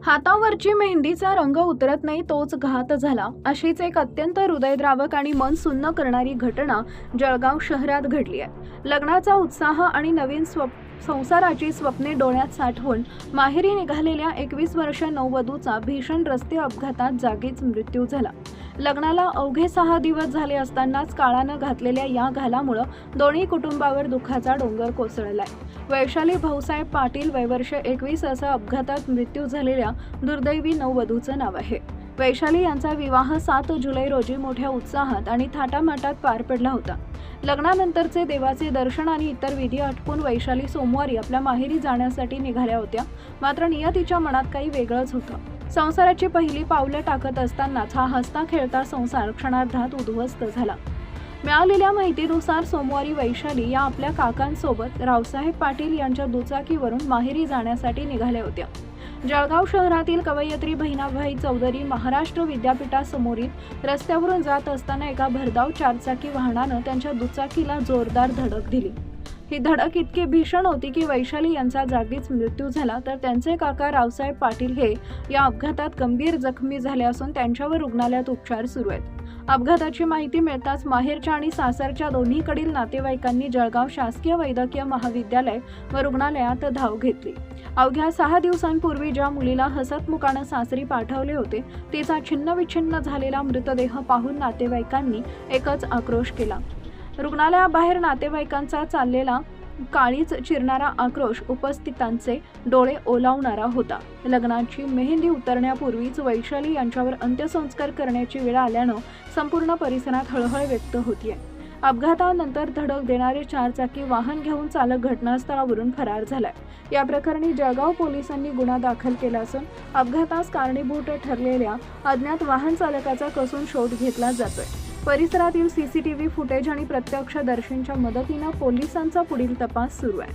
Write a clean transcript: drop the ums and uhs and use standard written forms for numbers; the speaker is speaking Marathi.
हातावरची मेहंदीचा रंग उतरत नाही तोच घात झाला, अशीच एक अत्यंत हृदयद्रावक आणि मन सुन्न करणारी घटना जळगाव शहरात घडली आहे। लग्नाचा उत्साह आणि नवीन संसाराची स्वप्ने डोळ्यात साठवून माहेरी निघालेल्या 21 वर्षीय नववधूचा भीषण रस्ते अपघातात जागीच मृत्यू झाला। लग्नाला अवघे 6 दिवस झाले असतानाच काळानं घातलेल्या या घालामुळे दोन्ही कुटुंबावर दुःखाचा डोंगर कोसळलाय। वैशाली भाऊसाहेब पाटील वय वर्ष 21 असा अपघातात मृत्यू झालेल्या दुर्दैवी नववधूचं नाव आहे। वैशाली यांचा विवाह 7 जुलै रोजी मोठ्या उत्साहात आणि थाटामाटात पार पडला होता। लग्नानंतरचे देवाचे दर्शन आणि इतर विधी आटपून वैशाली सोमवारी आपल्या माहेरी जाण्यासाठी निघाल्या होत्या। मात्र नियतीच्या मनात काही वेगळंच होतं। संसाराची पहिली पावलं टाकत असतानाच हा हसता खेळता संसार क्षणार्धात उद्ध्वस्त झाला। मिळालेल्या माहितीनुसार सोमवारी वैशाली या आपल्या काकांसोबत रावसाहेब पाटील यांच्या दुचाकीवरून माहेरी जाण्यासाठी निघाल्या होत्या। जळगाव शहरातील कवयित्री बहिणाबाई चौधरी महाराष्ट्र विद्यापीठासमोरील रस्त्यावरून जात असताना एका भरधाव चारचाकी वाहनानं त्यांच्या दुचाकीला जोरदार धडक दिली। ही धडक इतकी भीषण होती की वैशाली यांचा जागीच मृत्यू झाला, तर त्यांचे काका रावसाहेब पाटील हे या अपघातात गंभीर जखमी झाले असून त्यांच्यावर रुग्णालयात उपचार सुरू आहेत। अपघाताची माहिती मिळताच माहेरच्या आणि सासरच्या दोन्हीकडील नातेवाईकांनी जळगाव शासकीय वैद्यकीय महाविद्यालय व रुग्णालयात धाव घेतली। अवघ्या 6 दिवसांपूर्वी ज्या मुलीला हसतमुखानं सासरी पाठवले होते, तिचा छिन्नविछिन्न झालेला मृतदेह पाहून नातेवाईकांनी एकच आक्रोश केला। रुग्णालयाबाहेर नातेवाईकांचा चाललेला काळीच चिरणारा आक्रोश उपस्थितांचे डोळे ओलावणारा होता। लग्नाची मेहंदी उतरण्यापूर्वीच वैशाली यांच्यावर अंत्यसंस्कार करण्याची वेळ आल्यानं संपूर्ण परिसरात हळहळ व्यक्त होतीये। अपघातानंतर धडक देणारे चारचाकी वाहन घेऊन चालक घटनास्थळावरून फरार झालाय। या प्रकरणी जळगाव पोलिसांनी गुन्हा दाखल केला असून अपघातास कारणीभूत ठरलेल्या अज्ञात वाहन चालकाचा कसून शोध घेतला जातोय। परिसरातील सीसीटीव्ही फुटेज आणि प्रत्यक्षदर्शींच्या मदतीनं पोलिसांचा पुढील तपास सुरू आहे।